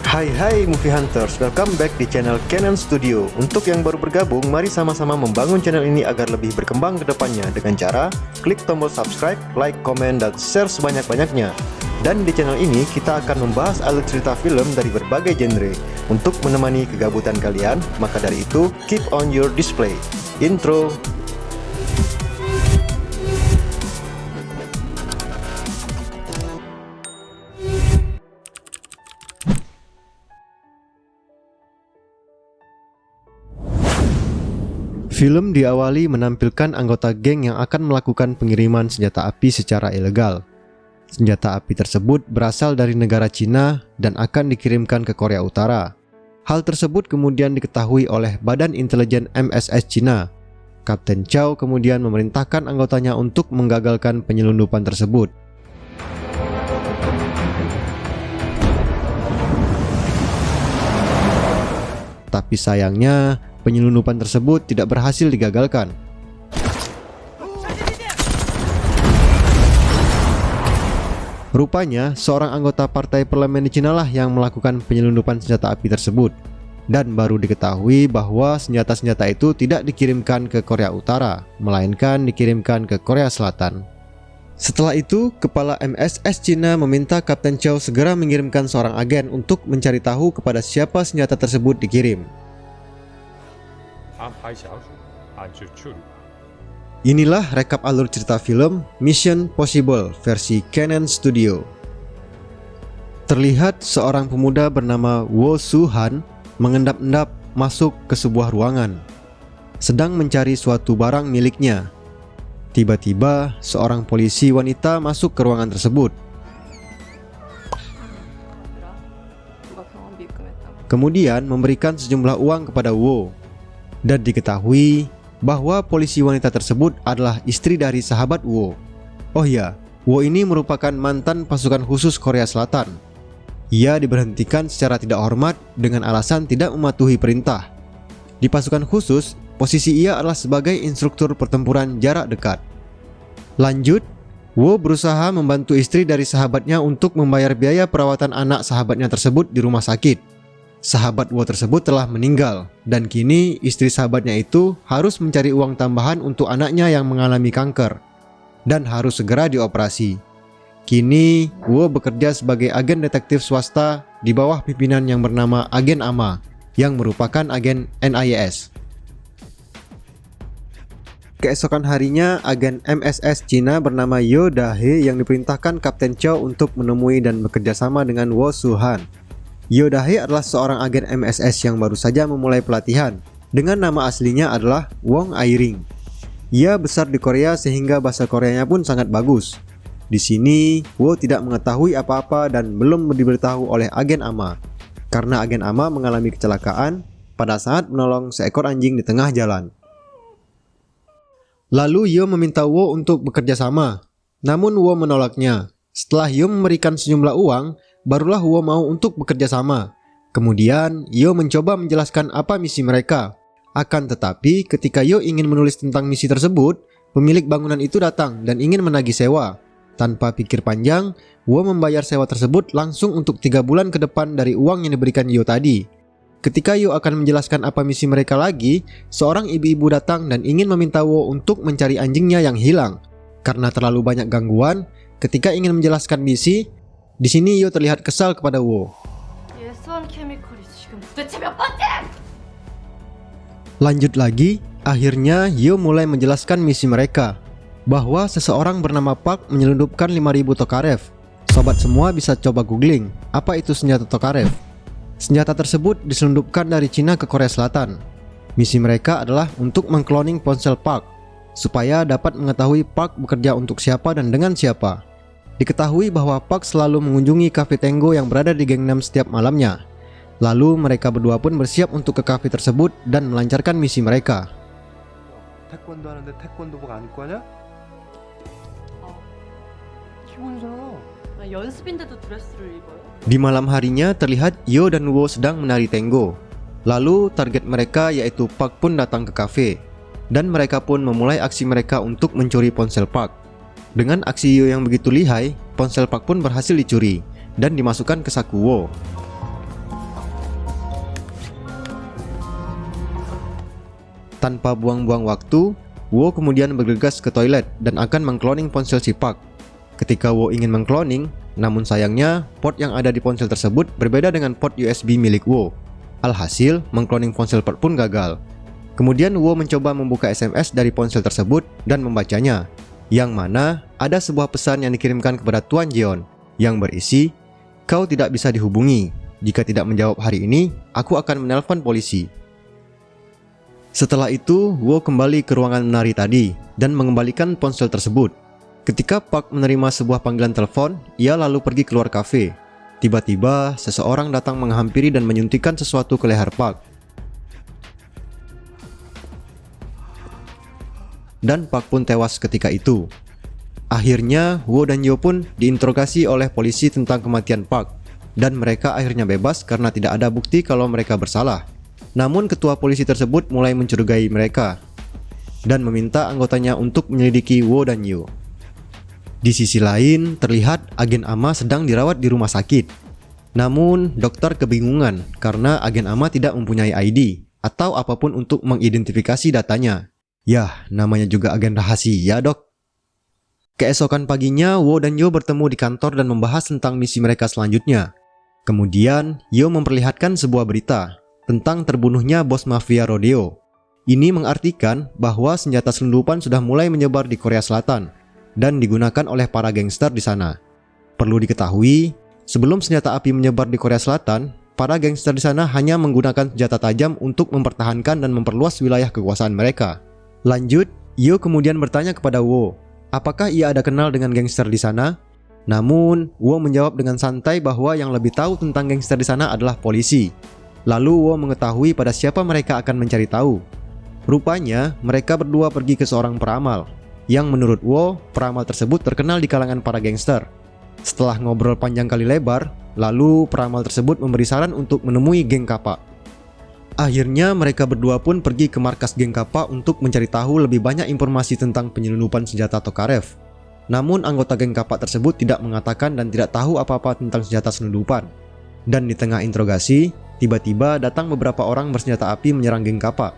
Hai Movie Hunters, welcome back di channel Canon Studio. Untuk yang baru bergabung, mari sama-sama membangun channel ini agar lebih berkembang ke depannya dengan cara klik tombol subscribe, like, komen, dan share sebanyak-banyaknya. Dan di channel ini kita akan membahas alur cerita film dari berbagai genre. Untuk menemani kegabutan kalian, maka dari itu keep on your display. Intro. Film diawali menampilkan anggota geng yang akan melakukan pengiriman senjata api secara ilegal. Senjata api tersebut berasal dari negara Cina dan akan dikirimkan ke Korea Utara. Hal tersebut kemudian diketahui oleh Badan Intelijen MSS Cina. Kapten Chow kemudian memerintahkan anggotanya untuk menggagalkan penyelundupan tersebut. Tapi sayangnya, penyelundupan tersebut tidak berhasil digagalkan. Rupanya, seorang anggota partai parlemen di Cina lah yang melakukan penyelundupan senjata api tersebut. Dan baru diketahui bahwa senjata-senjata itu tidak dikirimkan ke Korea Utara, melainkan dikirimkan ke Korea Selatan. Setelah itu, kepala MSS Cina meminta Kapten Chow segera mengirimkan seorang agen untuk mencari tahu kepada siapa senjata tersebut dikirim. Inilah rekap alur cerita film Mission Possible versi Canon Studio. Terlihat seorang pemuda bernama Wo Su-han mengendap-endap masuk ke sebuah ruangan, sedang mencari suatu barang miliknya. Tiba-tiba seorang polisi wanita masuk ke ruangan tersebut. Kemudian memberikan sejumlah uang kepada Wo. Dan diketahui bahwa polisi wanita tersebut adalah istri dari sahabat Wo. Oh ya, Wo ini merupakan mantan pasukan khusus Korea Selatan. Ia diberhentikan secara tidak hormat dengan alasan tidak mematuhi perintah. Di pasukan khusus, posisi ia adalah sebagai instruktur pertempuran jarak dekat. Lanjut, Wo berusaha membantu istri dari sahabatnya untuk membayar biaya perawatan anak sahabatnya tersebut di rumah sakit. Sahabat Wo tersebut telah meninggal, dan kini istri sahabatnya itu harus mencari uang tambahan untuk anaknya yang mengalami kanker dan harus segera dioperasi. Kini Wo bekerja sebagai agen detektif swasta di bawah pimpinan yang bernama Agen Ama, yang merupakan agen NIS. Keesokan harinya, agen MSS Cina bernama Yo Dahe yang diperintahkan Kapten Chow untuk menemui dan bekerja sama dengan Wo Su-han. Yo Dahe adalah seorang agen MSS yang baru saja memulai pelatihan, dengan nama aslinya adalah Wong Airing. Ia besar di Korea sehingga bahasa Koreanya pun sangat bagus. Di sini, Wo tidak mengetahui apa-apa dan belum diberitahu oleh agen Ama, karena agen Ama mengalami kecelakaan pada saat menolong seekor anjing di tengah jalan. Lalu Yo meminta Wo untuk bekerja sama, namun Wo menolaknya. Setelah Yo memberikan sejumlah uang, barulah Wo mau untuk bekerja sama. Kemudian Yo mencoba menjelaskan apa misi mereka. Akan tetapi ketika Yo ingin menulis tentang misi tersebut, pemilik bangunan itu datang dan ingin menagih sewa. Tanpa pikir panjang, Wo membayar sewa tersebut langsung untuk 3 bulan ke depan dari uang yang diberikan Yo tadi. Ketika Yo akan menjelaskan apa misi mereka lagi, seorang ibu-ibu datang dan ingin meminta Wo untuk mencari anjingnya yang hilang. Karena terlalu banyak gangguan, ketika ingin menjelaskan misi, di sini Yo terlihat kesal kepada Wo. Lanjut lagi, akhirnya Yo mulai menjelaskan misi mereka, bahwa seseorang bernama Park menyelundupkan 5.000 Tokarev. Sobat semua bisa coba googling, apa itu senjata Tokarev. Senjata tersebut diselundupkan dari Cina ke Korea Selatan. Misi mereka adalah untuk mengkloning ponsel Park, supaya dapat mengetahui Park bekerja untuk siapa dan dengan siapa. Diketahui bahwa Park selalu mengunjungi kafe Tango yang berada di Gangnam setiap malamnya. Lalu mereka berdua pun bersiap untuk ke kafe tersebut dan melancarkan misi mereka. 태권도 하는데 태권도복 안 입고 하냐? 기본이잖아. 연습인데도 드레스를 입어요? Di malam harinya terlihat Yo dan Wo sedang menari tango. Lalu target mereka yaitu Park pun datang ke kafe, dan mereka pun memulai aksi mereka untuk mencuri ponsel Park. Dengan aksi Yo yang begitu lihai, ponsel Park pun berhasil dicuri dan dimasukkan ke saku Wo. Tanpa buang-buang waktu, Wo kemudian bergegas ke toilet dan akan mengkloning ponsel si Park. Ketika Wo ingin mengkloning, namun sayangnya port yang ada di ponsel tersebut berbeda dengan port USB milik Wo. Alhasil, mengkloning ponsel Park pun gagal. Kemudian Wo mencoba membuka SMS dari ponsel tersebut dan membacanya, yang mana ada sebuah pesan yang dikirimkan kepada Tuan Jeon yang berisi, "Kau tidak bisa dihubungi. Jika tidak menjawab hari ini, aku akan menelpon polisi." Setelah itu, Wo kembali ke ruangan menari tadi dan mengembalikan ponsel tersebut. Ketika Park menerima sebuah panggilan telepon, ia lalu pergi keluar kafe. Tiba-tiba, seseorang datang menghampiri dan menyuntikkan sesuatu ke leher Park. Dan Park pun tewas ketika itu. Akhirnya, Wo dan Yo pun diinterogasi oleh polisi tentang kematian Park, dan mereka akhirnya bebas karena tidak ada bukti kalau mereka bersalah. Namun ketua polisi tersebut mulai mencurigai mereka dan meminta anggotanya untuk menyelidiki Wo dan Yo. Di sisi lain, terlihat agen AMA sedang dirawat di rumah sakit. Namun, dokter kebingungan karena agen AMA tidak mempunyai ID atau apapun untuk mengidentifikasi datanya. Yah, namanya juga agen rahasia, dok. Keesokan paginya, Wo dan Yo bertemu di kantor dan membahas tentang misi mereka selanjutnya. Kemudian, Yo memperlihatkan sebuah berita tentang terbunuhnya bos mafia rodeo. Ini mengartikan bahwa senjata selundupan sudah mulai menyebar di Korea Selatan dan digunakan oleh para gangster di sana. Perlu diketahui, sebelum senjata api menyebar di Korea Selatan, para gangster di sana hanya menggunakan senjata tajam untuk mempertahankan dan memperluas wilayah kekuasaan mereka. Lanjut, Yo kemudian bertanya kepada Wo, apakah ia ada kenal dengan gangster di sana? Namun, Wo menjawab dengan santai bahwa yang lebih tahu tentang gangster di sana adalah polisi. Lalu Wo mengetahui pada siapa mereka akan mencari tahu. Rupanya, mereka berdua pergi ke seorang peramal, yang menurut Wo, peramal tersebut terkenal di kalangan para gangster. Setelah ngobrol panjang kali lebar, lalu peramal tersebut memberi saran untuk menemui geng Kappa. Akhirnya mereka berdua pun pergi ke markas geng Kappa untuk mencari tahu lebih banyak informasi tentang penyelundupan senjata Tokarev. Namun anggota geng Kappa tersebut tidak mengatakan dan tidak tahu apa-apa tentang senjata selundupan. Dan di tengah interogasi, tiba-tiba datang beberapa orang bersenjata api menyerang geng Kappa,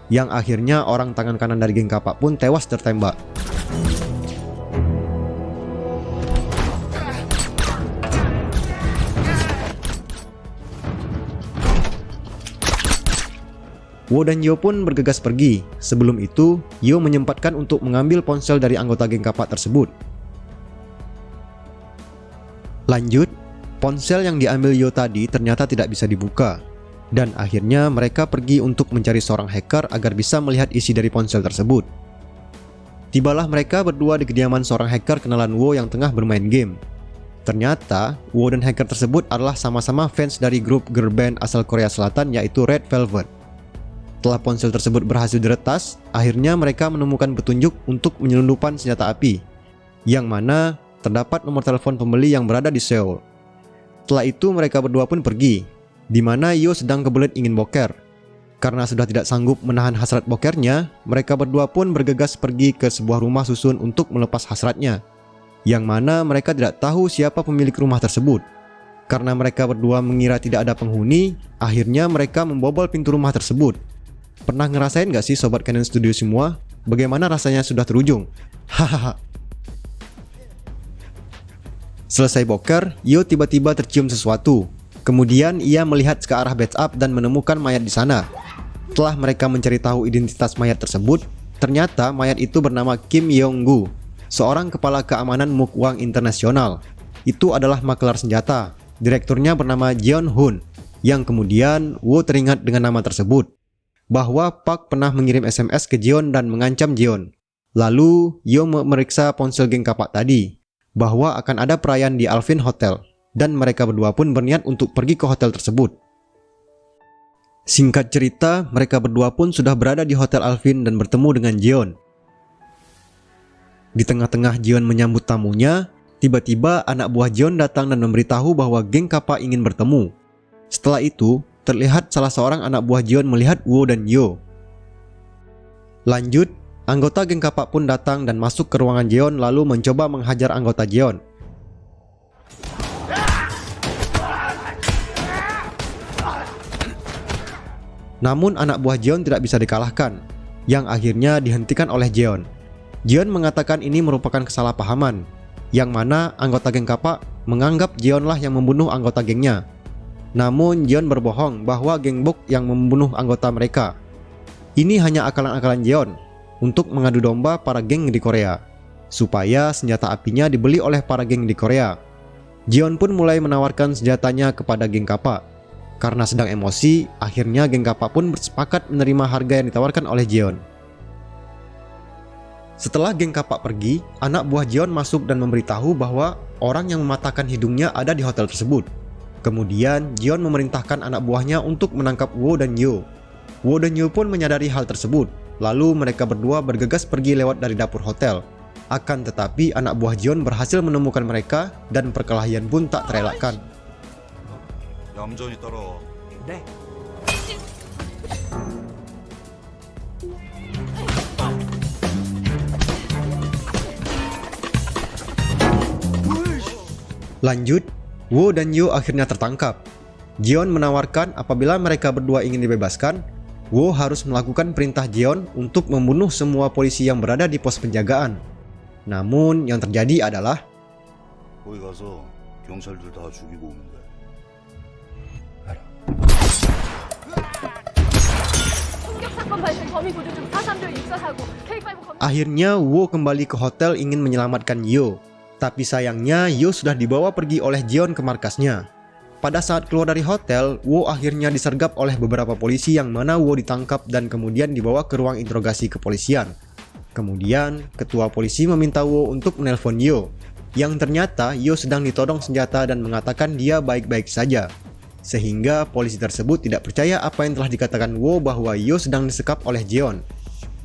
yang akhirnya orang tangan kanan dari geng Kappa pun tewas tertembak. Wo dan Yo pun bergegas pergi. Sebelum itu, Yo menyempatkan untuk mengambil ponsel dari anggota geng Kappa tersebut. Lanjut, ponsel yang diambil Yo tadi ternyata tidak bisa dibuka. Dan akhirnya mereka pergi untuk mencari seorang hacker agar bisa melihat isi dari ponsel tersebut. Tibalah mereka berdua di kediaman seorang hacker kenalan Wo yang tengah bermain game. Ternyata, Wo dan hacker tersebut adalah sama-sama fans dari grup girl band asal Korea Selatan yaitu Red Velvet. Setelah ponsel tersebut berhasil diretas, akhirnya mereka menemukan petunjuk untuk penyelundupan senjata api, yang mana terdapat nomor telepon pembeli yang berada di Seoul. Setelah itu mereka berdua pun pergi, di mana Yo sedang kebelet ingin boker. Karena sudah tidak sanggup menahan hasrat bokernya, mereka berdua pun bergegas pergi ke sebuah rumah susun untuk melepas hasratnya, yang mana mereka tidak tahu siapa pemilik rumah tersebut. Karena mereka berdua mengira tidak ada penghuni, akhirnya mereka membobol pintu rumah tersebut. Pernah ngerasain gak sih Sobat Canon Studio semua? Bagaimana rasanya sudah terujung? Hahaha. Selesai boker, Yo tiba-tiba tercium sesuatu. Kemudian ia melihat ke arah bathtub dan menemukan mayat di sana. Setelah mereka mencari tahu identitas mayat tersebut, ternyata mayat itu bernama Kim Yong-gu, seorang kepala keamanan Mukwang Internasional. Itu adalah makelar senjata. Direkturnya bernama Jeon Hun, yang kemudian Wo teringat dengan nama tersebut, bahwa Park pernah mengirim SMS ke Jeon dan mengancam Jeon. Lalu Yo memeriksa ponsel geng Kappa tadi, bahwa akan ada perayaan di Alvin Hotel, dan mereka berdua pun berniat untuk pergi ke hotel tersebut. Singkat cerita, mereka berdua pun sudah berada di Hotel Alvin dan bertemu dengan Jeon. Di tengah-tengah Jeon menyambut tamunya, tiba-tiba anak buah Jeon datang dan memberitahu bahwa geng Kappa ingin bertemu. Setelah itu, terlihat salah seorang anak buah Jeon melihat Wo dan Yo. Lanjut, anggota geng Kappa pun datang dan masuk ke ruangan Jeon lalu mencoba menghajar anggota Jeon. Namun anak buah Jeon tidak bisa dikalahkan. yang akhirnya dihentikan oleh Jeon. Jeon mengatakan ini merupakan kesalahpahaman, yang mana anggota geng Kappa menganggap Jeon lah yang membunuh anggota gengnya. Namun Jeon berbohong bahwa geng Bok yang membunuh anggota mereka. Ini hanya akalan-akalan Jeon untuk mengadu domba para geng di Korea, supaya senjata apinya dibeli oleh para geng di Korea. Jeon pun mulai menawarkan senjatanya kepada geng Kappa. Karena sedang emosi, akhirnya geng Kappa pun bersepakat menerima harga yang ditawarkan oleh Jeon. Setelah geng Kappa pergi, anak buah Jeon masuk dan memberitahu bahwa orang yang mematahkan hidungnya ada di hotel tersebut. Kemudian Jeon memerintahkan anak buahnya untuk menangkap Wo dan Yo. Wo dan Yo pun menyadari hal tersebut. Lalu mereka berdua bergegas pergi lewat dari dapur hotel. Akan tetapi anak buah Jeon berhasil menemukan mereka dan perkelahian pun tak terelakkan. 얌전히 따라와. 네. Lanjut, Wo dan Yo akhirnya tertangkap. Jeon menawarkan apabila mereka berdua ingin dibebaskan, Wo harus melakukan perintah Jeon untuk membunuh semua polisi yang berada di pos penjagaan. Namun yang terjadi adalah 거기 가서 경찰들 다 죽이고 오면 돼. akhirnya Wo kembali ke hotel ingin menyelamatkan Yo. Tapi sayangnya Yo sudah dibawa pergi oleh Jeon ke markasnya. Pada saat keluar dari hotel, Wo akhirnya disergap oleh beberapa polisi yang mana Wo ditangkap dan kemudian dibawa ke ruang interogasi kepolisian. Kemudian, ketua polisi meminta Wo untuk menelpon Yo, yang ternyata Yo sedang ditodong senjata dan mengatakan dia baik-baik saja. Sehingga polisi tersebut tidak percaya apa yang telah dikatakan Wo bahwa Yo sedang disekap oleh Jeon.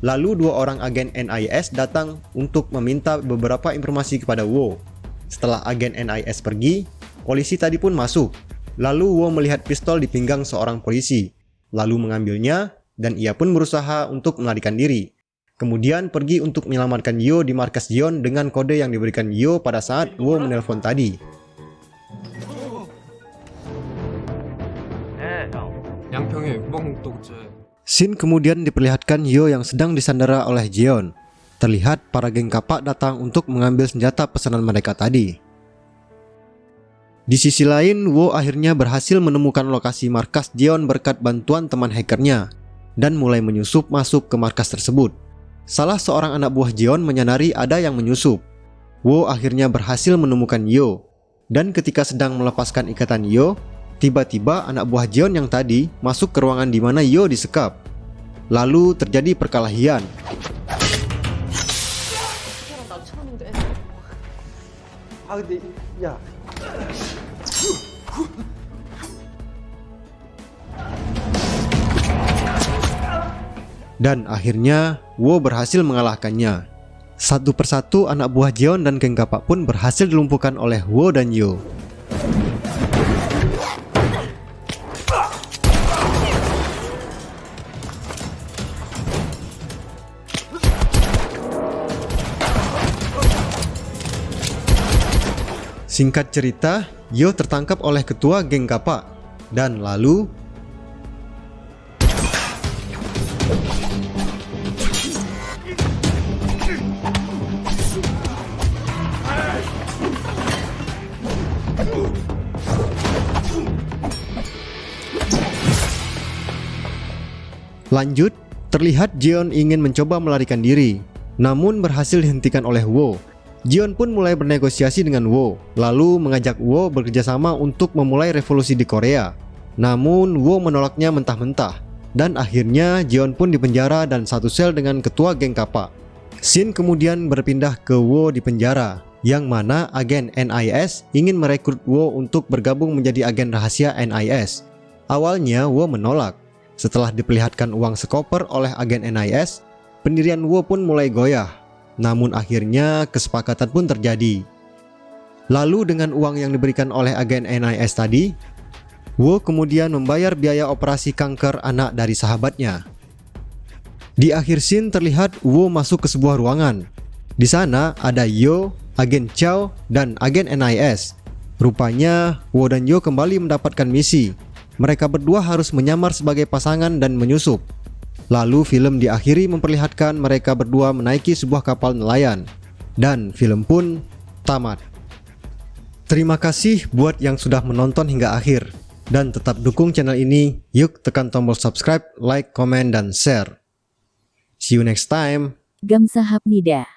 Lalu dua orang agen NIS datang untuk meminta beberapa informasi kepada Wo. Setelah agen NIS pergi, polisi tadi pun masuk. Lalu Wo melihat pistol di pinggang seorang polisi, lalu mengambilnya dan ia pun berusaha untuk melarikan diri. Kemudian pergi untuk menyelamatkan Yo di markas Jeon dengan kode yang diberikan Yo pada saat Wo menelpon tadi. 양평에 우방독재. Scene kemudian diperlihatkan Yo yang sedang disandera oleh Jeon. Terlihat para geng Kappa datang untuk mengambil senjata pesanan mereka tadi. Di sisi lain, Wo akhirnya berhasil menemukan lokasi markas Jeon berkat bantuan teman hackernya dan mulai menyusup masuk ke markas tersebut. Salah seorang anak buah Jeon menyadari ada yang menyusup. Wo akhirnya berhasil menemukan Yo. Dan ketika sedang melepaskan ikatan Yo, tiba-tiba anak buah Jeon yang tadi masuk ke ruangan di mana Yo disekap. Lalu terjadi perkelahian. 근데 야. Dan akhirnya Wo berhasil mengalahkannya. Satu persatu anak buah Jeon dan geng Kappa pun berhasil dilumpuhkan oleh Wo dan Yo. Singkat cerita, Yo tertangkap oleh ketua geng Kappa dan lalu lanjut, terlihat Jeon ingin mencoba melarikan diri, namun berhasil dihentikan oleh Wo. Jeon pun mulai bernegosiasi dengan Wo, lalu mengajak Wo bekerjasama untuk memulai revolusi di Korea. Namun Wo menolaknya mentah-mentah, dan akhirnya Jeon pun dipenjara dan satu sel dengan ketua geng Kappa. Scene kemudian berpindah ke Wo di penjara, yang mana agen NIS ingin merekrut Wo untuk bergabung menjadi agen rahasia NIS. Awalnya Wo menolak. Setelah diperlihatkan uang sekoper oleh agen NIS, pendirian Wo pun mulai goyah. Namun akhirnya kesepakatan pun terjadi. Lalu dengan uang yang diberikan oleh agen NIS tadi, Wo kemudian membayar biaya operasi kanker anak dari sahabatnya. Di akhir scene terlihat Wo masuk ke sebuah ruangan. Di sana ada Yo, agen Chow, dan agen NIS. Rupanya Wo dan Yo kembali mendapatkan misi. Mereka berdua harus menyamar sebagai pasangan dan menyusup. Lalu film diakhiri memperlihatkan mereka berdua menaiki sebuah kapal nelayan. Dan film pun tamat. Terima kasih buat yang sudah menonton hingga akhir. Dan tetap dukung channel ini. Yuk tekan tombol subscribe, like, komen, dan share. See you next time. Gamsahapnida.